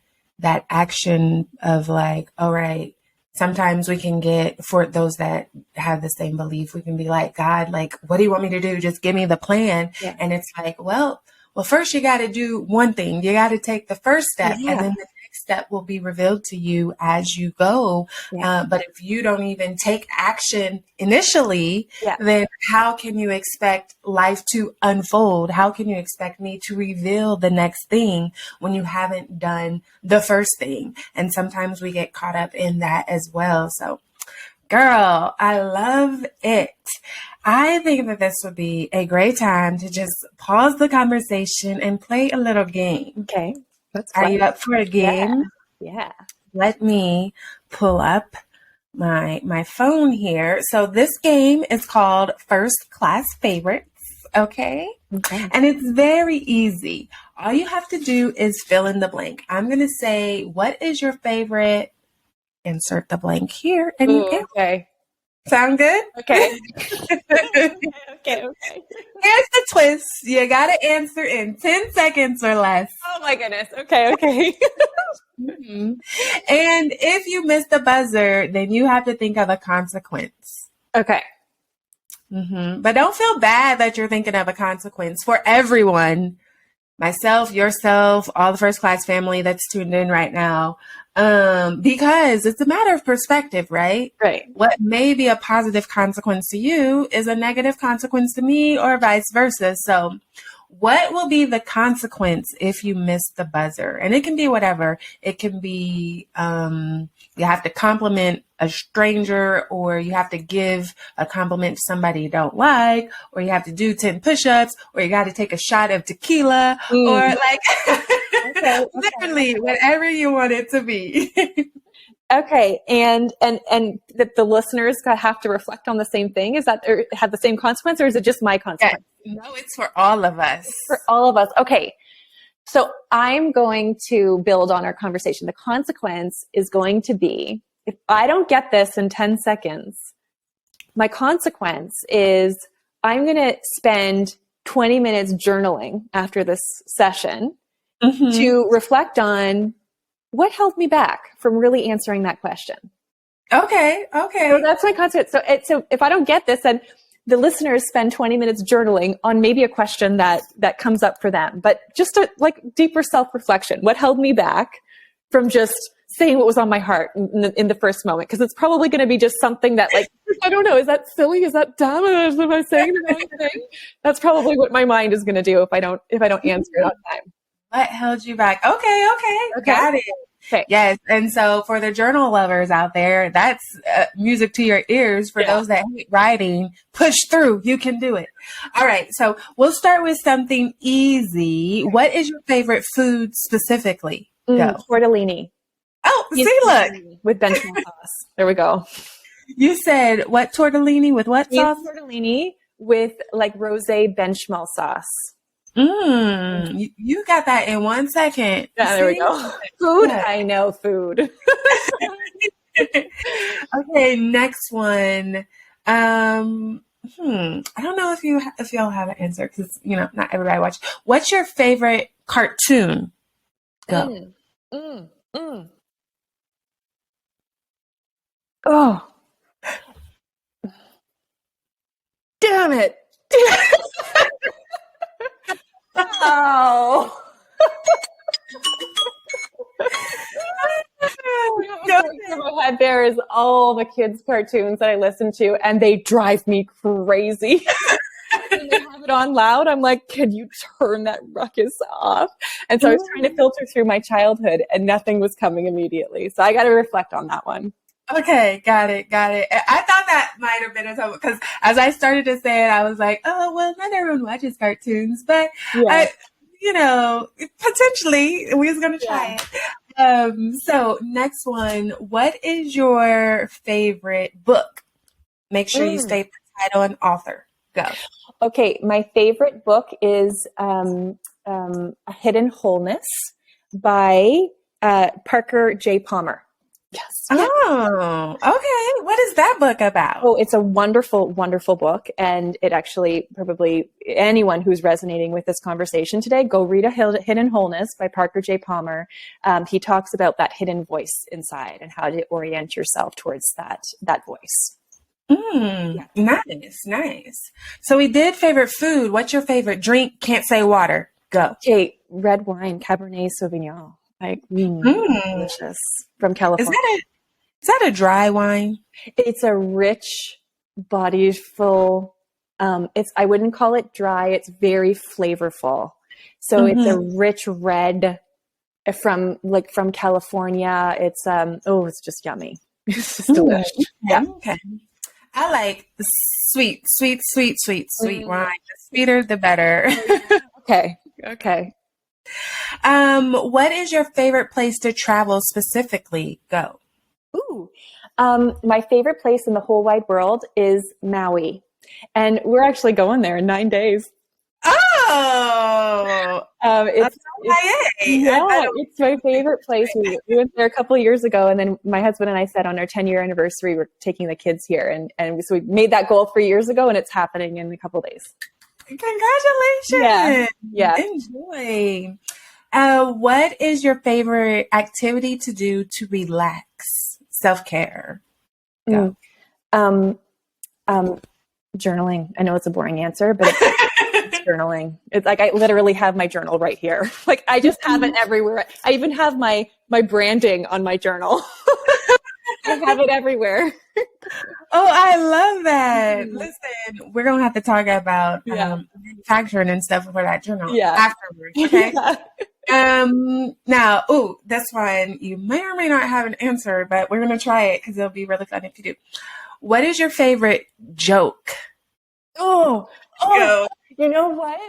action of like, all right, sometimes we can get, for those that have the same belief, we can be like, God, like, what do you want me to do? Just give me the plan. Yeah. And it's like, well, first you got to do one thing. You got to take the first step, and then the next step will be revealed to you as you go. Yeah. But if you don't even take action initially, then how can you expect life to unfold? How can you expect me to reveal the next thing when you haven't done the first thing? And sometimes we get caught up in that as well. So, girl, I love it. I think that this would be a great time to just pause the conversation and play a little game. Okay. Are you up for a game? Yeah. Let me pull up my phone here. So this game is called First Class Favorites. Okay. And it's very easy. All you have to do is fill in the blank. I'm going to say, what is your favorite? Insert the blank here. And okay. Sound good? Okay. Okay. Here's the twist. You got to answer in 10 seconds or less. Oh my goodness. Okay. Mm-hmm. And if you miss the buzzer, then you have to think of a consequence. Okay. Mm-hmm. But don't feel bad that you're thinking of a consequence for everyone. Myself, yourself, all the First Class family that's tuned in right now. Because it's a matter of perspective, right? Right. What may be a positive consequence to you is a negative consequence to me, or vice versa. So what will be the consequence if you miss the buzzer? And it can be whatever. It can be you have to compliment a stranger, or you have to give a compliment to somebody you don't like, or you have to do 10 push-ups, or you got to take a shot of tequila, or like literally whatever you want it to be. Okay, and the listeners have to reflect on the same thing. Is that or have the same consequence, or is it just my consequence? Yeah. No, it's for all of us. For all of us. Okay, so I'm going to build on our conversation. The consequence is going to be, if I don't get this in 10 seconds, my consequence is I'm going to spend 20 minutes journaling after this session to reflect on what held me back from really answering that question. Okay. So that's my consequence. So if I don't get this, then the listeners spend 20 minutes journaling on maybe a question that comes up for them, but just a deeper self-reflection. What held me back from just saying what was on my heart in the first moment? Because it's probably going to be just something that I don't know, is that silly? Is that dumb? Am I saying the wrong thing? That's probably what my mind is going to do if I don't answer it on time. What held you back? Okay. Got it. Okay. Yes. And so for the journal lovers out there, that's music to your ears. For those that hate writing, push through. You can do it. All right. So we'll start with something easy. What is your favorite food specifically? Tortellini. Oh, see, look. With benchmel sauce. There we go. You said what tortellini with what sauce? Tortellini with rosé benchmel sauce. You got that in 1 second. Yeah, there we go. Food. Yeah. I know food. Okay, next one. I don't know if y'all have an answer, because not everybody watches. What's your favorite cartoon? Go. Oh, damn it. Oh. My head there is all the kids' cartoons that I listen to, and they drive me crazy. When they have it on loud, I'm like, can you turn that ruckus off? And so I was trying to filter through my childhood, and nothing was coming immediately. So I got to reflect on that one. Okay, got it. I thought that might have been a time, because as I started to say it, I was like, oh, well, not everyone watches cartoons, but potentially we was going to try it. So next one, what is your favorite book? Make sure you state the title and author. Go. Okay, my favorite book is A Hidden Wholeness by Parker J. Palmer. Yes. Oh, okay. What is that book about? Oh, it's a wonderful, wonderful book. And it actually, probably anyone who's resonating with this conversation today, go read A Hidden Wholeness by Parker J. Palmer. He talks about that hidden voice inside and how to orient yourself towards that voice. Nice. So we did favorite food. What's your favorite drink? Can't say water. Go. Okay, red wine, Cabernet Sauvignon. Delicious. From California. Is that a dry wine? It's a rich, bodyful. I wouldn't call it dry. It's very flavorful. So it's a rich red from California. It's it's just yummy. It's just delicious. Yeah. Okay. I like sweet wine. The sweeter, the better. Okay. What is your favorite place to travel specifically? Go. Ooh. My favorite place in the whole wide world is Maui. And we're actually going there in 9 days. Oh! It's my favorite place. We went there a couple of years ago, and then my husband and I said on our 10-year anniversary, we're taking the kids here. And so we made that goal 3 years ago, and it's happening in a couple of days. Congratulations. Yeah. Enjoy. What is your favorite activity to do to relax? Self-care. Go. Journaling. I know it's a boring answer, but it's journaling. It's like I literally have my journal right here. Like I just have it everywhere. I even have my branding on my journal. I have it everywhere. Oh, I love that. Listen, we're going to have to talk about manufacturing and stuff for that journal afterwards, okay? Now, this one, you may or may not have an answer, but we're going to try it because it'll be really fun if you do. What is your favorite joke? Oh, you know what?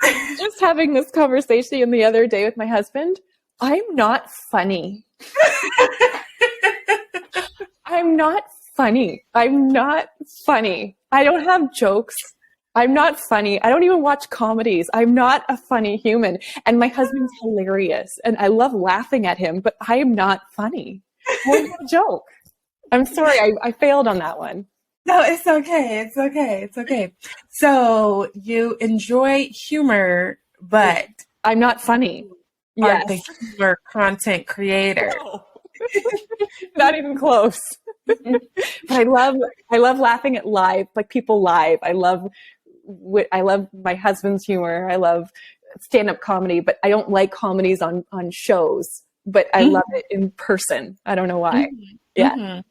I was just having this conversation the other day with my husband. I'm not funny. I'm not funny. I'm not funny. I don't have jokes. I'm not funny. I don't even watch comedies. I'm not a funny human. And my husband's hilarious. And I love laughing at him, but I am not funny. What's a joke? I'm sorry. I failed on that one. No, it's okay. It's okay. It's okay. So you enjoy humor, but I'm not funny. Aren't the humor content creator. No. Not even close. But I love laughing at live, like people live. I love my husband's humor. I love stand-up comedy, but I don't like comedies on shows, but I love it in person. I don't know why. Yeah.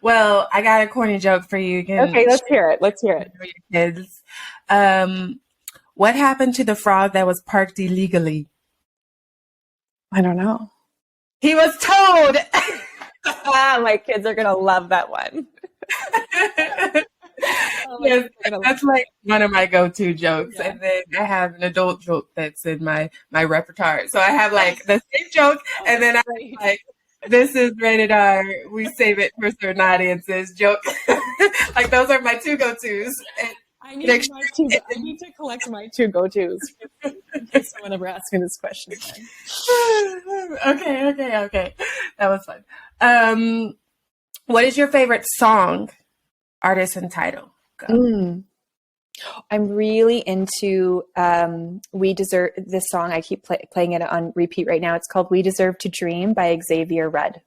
Well, I got a corny joke for you again. Okay, let's hear it. Kids. What happened to the frog that was parked illegally? I don't know. He was towed. My kids are gonna love that one. Yes, that's like one of my go-to jokes. And then I have an adult joke that's in my repertoire. So I have like the same joke, and then I'm like, this is rated R. We save it for certain audiences. Joke. Like those are my two go-tos. I need to collect my two go-tos in case someone ever asks me this question again. Okay. That was fun. What is your favorite song, artist, and title? Go. I'm really into We Deserve, this song. I keep playing it on repeat right now. It's called We Deserve to Dream by Xavier Rudd.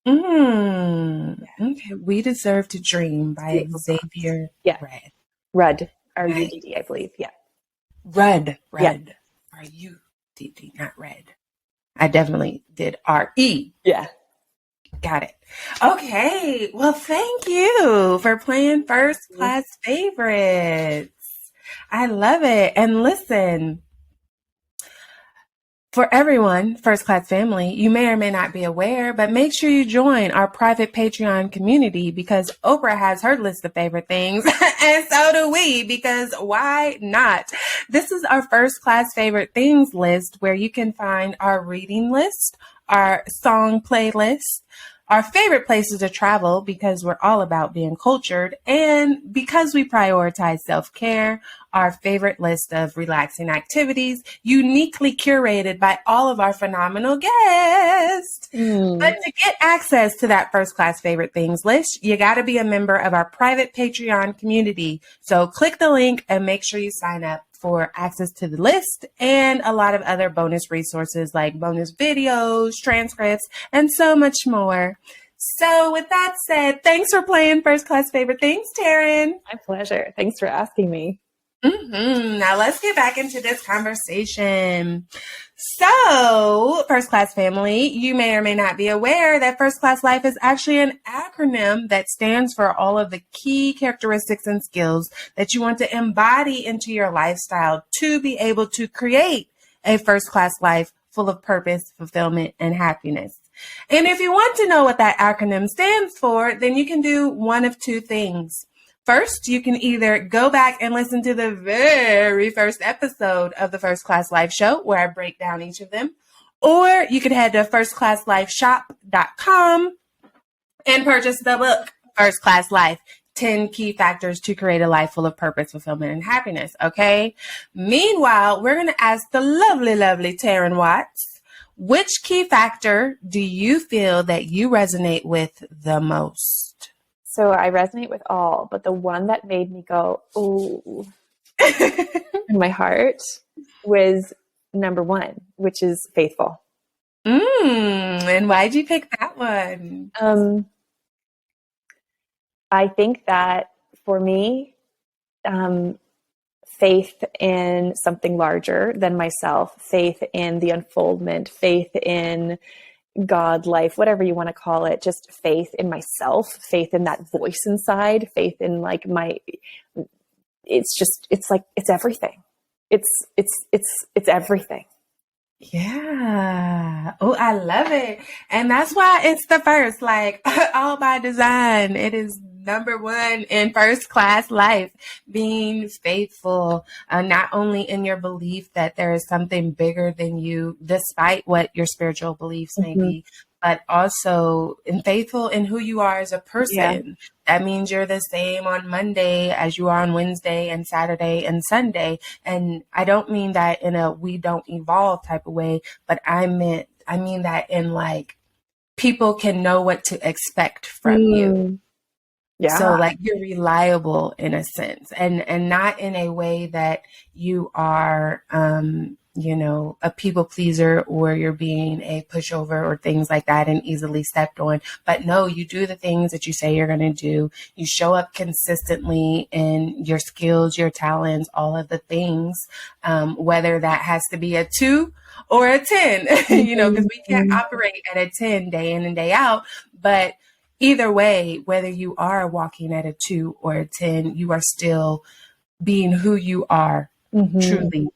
Okay. We Deserve to Dream by Xavier Rudd. R-U-D-D, I believe. Yeah. Rudd. R-U-D-D, not red. I definitely did R-E. Yeah. Got it. Okay. Well, thank you for playing First Class Favorites. I love it. And listen, for everyone, First Class family, you may or may not be aware, but make sure you join our private Patreon community because Oprah has her list of favorite things and so do we, because why not? This is our First Class Favorite Things list where you can find our reading list, our song playlist, our favorite places to travel because we're all about being cultured, and because we prioritize self-care, our favorite list of relaxing activities, uniquely curated by all of our phenomenal guests. But to get access to that First Class Favorite Things list, you got to be a member of our private Patreon community. So click the link and make sure you sign up for access to the list and a lot of other bonus resources like bonus videos, transcripts, and so much more. So with that said, thanks for playing First Class Favorite Things, Taryn. My pleasure. Thanks for asking me. Now let's get back into this conversation. So, First Class family, you may or may not be aware that First Class Life is actually an acronym that stands for all of the key characteristics and skills that you want to embody into your lifestyle to be able to create a first class life full of purpose, fulfillment, and happiness. And if you want to know what that acronym stands for, then you can do one of two things. First, you can either go back and listen to the very first episode of the First Class Life show where I break down each of them, or you could head to firstclasslifeshop.com and purchase the book, First Class Life, 10 Key Factors to Create a Life Full of Purpose, Fulfillment, and Happiness, okay? Meanwhile, we're going to ask the lovely, lovely Taryn Watts, which key factor do you feel that you resonate with the most? So I resonate with all, but the one that made me go, ooh, in my heart was number one, which is faithful. And why'd you pick that one? I think that for me, faith in something larger than myself, faith in the unfoldment, faith in God, life, whatever you want to call it, just faith in myself, faith in that voice inside, faith in like it's everything. It's everything. Yeah. Oh, I love it. And that's why it's the first, like all by design. It is number one in first class life, being faithful, not only in your belief that there is something bigger than you, despite what your spiritual beliefs may be, but also faithful in who you are as a person. Yeah. That means you're the same on Monday as you are on Wednesday and Saturday and Sunday. And I don't mean that in a we don't evolve type of way, but I mean that in like people can know what to expect from you. Yeah. So like you're reliable in a sense, and not in a way that you are a people pleaser or you're being a pushover or things like that and easily stepped on. But no, you do the things that you say you're going to do. You show up consistently in your skills, your talents, all of the things, whether that has to be a 2 or a 10, because we can't operate at a 10 day in and day out. But either way, whether you are walking at a 2 or a 10, you are still being who you are truly.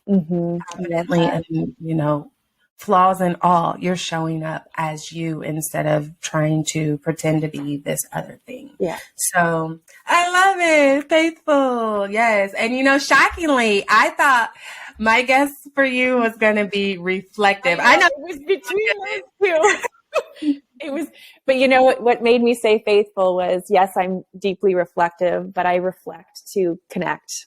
Confidently, and flaws and all, you're showing up as you instead of trying to pretend to be this other thing. Yeah. So I love it. Faithful. Yes. And shockingly, I thought my guess for you was going to be reflective. I know it was between those two. It was, but what made me say faithful was, yes, I'm deeply reflective, but I reflect to connect.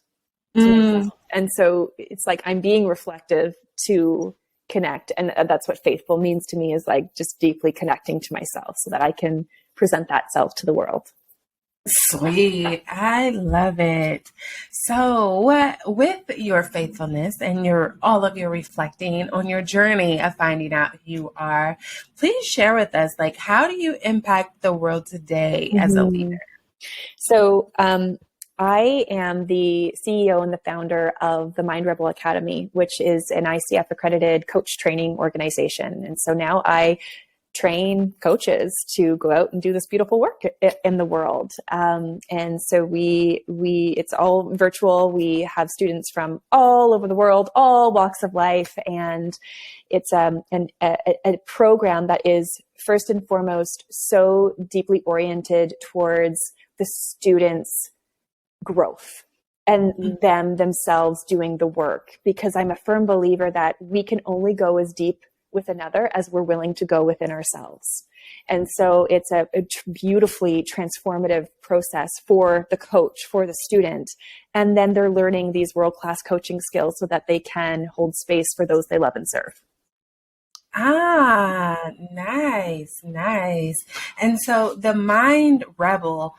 And so it's like I'm being reflective to connect. And that's what faithful means to me, is like just deeply connecting to myself so that I can present that self to the world. Sweet. I love it. So with your faithfulness and all of your reflecting on your journey of finding out who you are, please share with us, like, how do you impact the world today as a leader? So, I am the CEO and the founder of the Mind Rebel Academy, which is an ICF accredited coach training organization. And so now I train coaches to go out and do this beautiful work in the world. And so it's all virtual. We have students from all over the world, all walks of life. And it's a program that is first and foremost so deeply oriented towards the students' growth and themselves doing the work, because I'm a firm believer that we can only go as deep with another as we're willing to go within ourselves. And so it's a beautifully transformative process for the coach, for the student. And then they're learning these world-class coaching skills so that they can hold space for those they love and serve. Ah, nice. And so the Mind Rebel,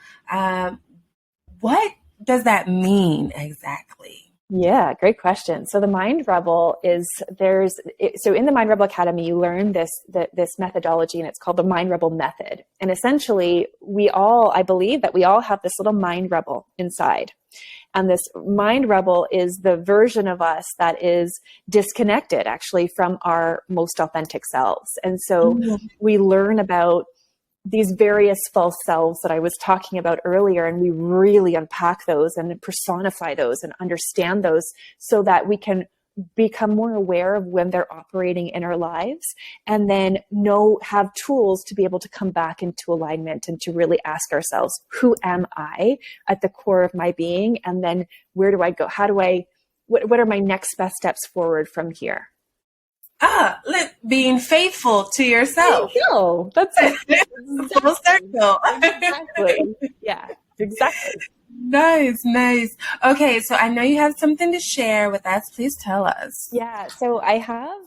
what does that mean exactly? Yeah, great question. So the Mind Rebel is so in the Mind Rebel Academy, you learn this methodology, and it's called the Mind Rebel method. And essentially I believe that we all have this little Mind Rebel inside. And this Mind Rebel is the version of us that is disconnected actually from our most authentic selves. And so we learn about these various false selves that I was talking about earlier, and we really unpack those and personify those and understand those so that we can become more aware of when they're operating in our lives, and then have tools to be able to come back into alignment and to really ask ourselves, who am I at the core of my being? And then where do I go? What are my next best steps forward from here? Being faithful to yourself. That's full circle. Exactly. Yeah, exactly. Nice. Okay, so I know you have something to share with us. Please tell us. Yeah, so I have,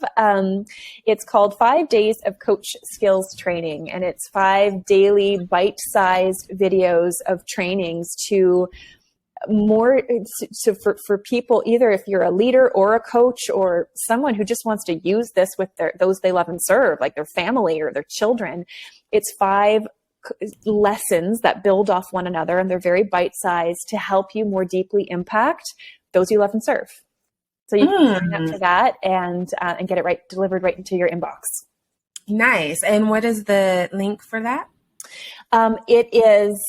it's called 5 Days of Coach Skills Training, and it's 5 daily bite-sized videos of trainings to more so for people, either if you're a leader or a coach or someone who just wants to use this with those they love and serve, like their family or their children, it's 5 lessons that build off one another, and they're very bite-sized to help you more deeply impact those you love and serve. So you can sign up for that and get it delivered right into your inbox. Nice. And what is the link for that? It is,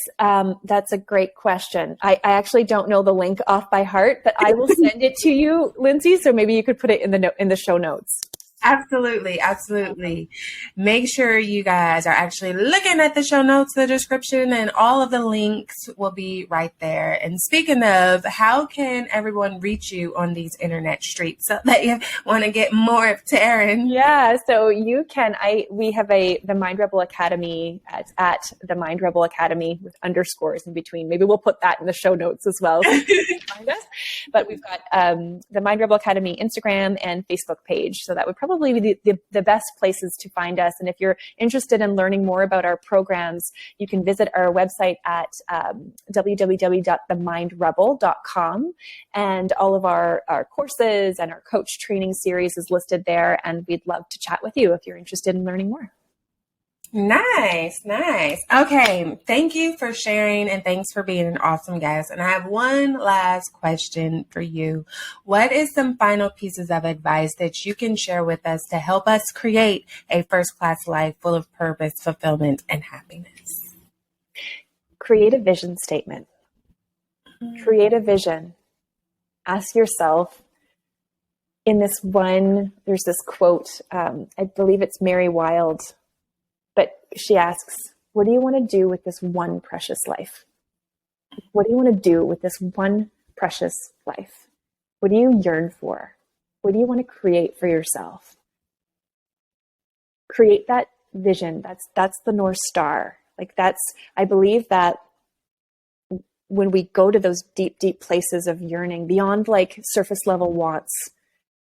that's a great question. I actually don't know the link off by heart, but I will send it to you, Lindsey. So maybe you could put it in the show notes. Absolutely. Absolutely. Make sure you guys are actually looking at the show notes, the description, and all of the links will be right there. And speaking of, how can everyone reach you on these internet streets so that you want to get more of Taryn? Yeah, so you can, we have the Mind Rebel Academy at the Mind Rebel Academy with underscores in between. Maybe we'll put that in the show notes as well. So you can find us. But we've got the Mind Rebel Academy Instagram and Facebook page. So that would probably be the best places to find us. And if you're interested in learning more about our programs, you can visit our website at www.themindrebel.com. And all of our courses and our coach training series is listed there. And we'd love to chat with you if you're interested in learning more. Nice. Okay. Thank you for sharing, and thanks for being an awesome guest. And I have one last question for you. What is some final pieces of advice that you can share with us to help us create a first-class life full of purpose, fulfillment, and happiness? Create a vision statement. Create a vision. Ask yourself, there's this quote, I believe it's Mary Wild, but she asks, what do you want to do with this one precious life? What do you want to do with this one precious life? What do you yearn for? What do you want to create for yourself? Create that vision. That's the North Star. I believe that when we go to those deep, deep places of yearning, beyond like surface level wants,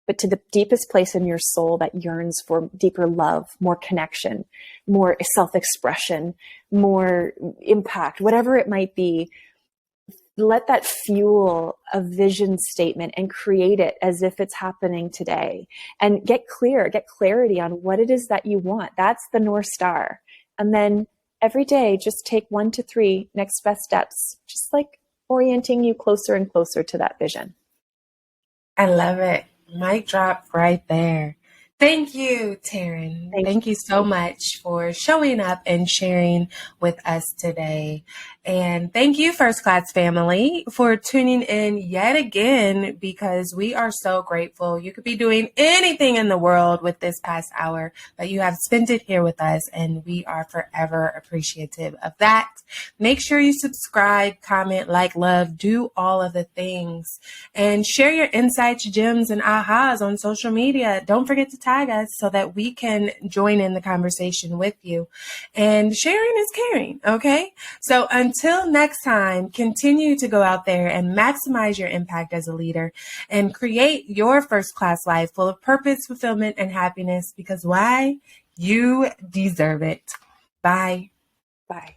but to the deepest place in your soul that yearns for deeper love, more connection, more self-expression, more impact, whatever it might be, let that fuel a vision statement and create it as if it's happening today. And get clarity on what it is that you want. That's the North Star. And then every day, just take 1 to 3 next best steps, just like orienting you closer and closer to that vision. I love it. Mic drop right there. Thank you, Taryn. Thank you so much for showing up and sharing with us today. And thank you, First Class family, for tuning in yet again, because we are so grateful. You could be doing anything in the world with this past hour, but you have spent it here with us, and we are forever appreciative of that. Make sure you subscribe, comment, like, love, do all of the things, and share your insights, gems, and ahas on social media. Don't forget to tag us so that we can join in the conversation with you. And sharing is caring, okay? So until next time, continue to go out there and maximize your impact as a leader and create your first-class life full of purpose, fulfillment, and happiness, because why? You deserve it. Bye. Bye.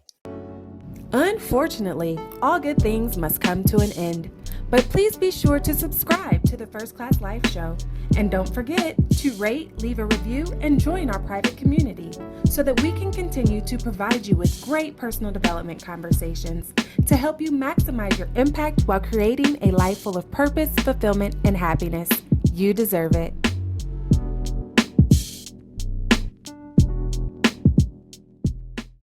Unfortunately, all good things must come to an end. But please be sure to subscribe to the First Class Life Show. And don't forget to rate, leave a review, and join our private community so that we can continue to provide you with great personal development conversations to help you maximize your impact while creating a life full of purpose, fulfillment, and happiness. You deserve it.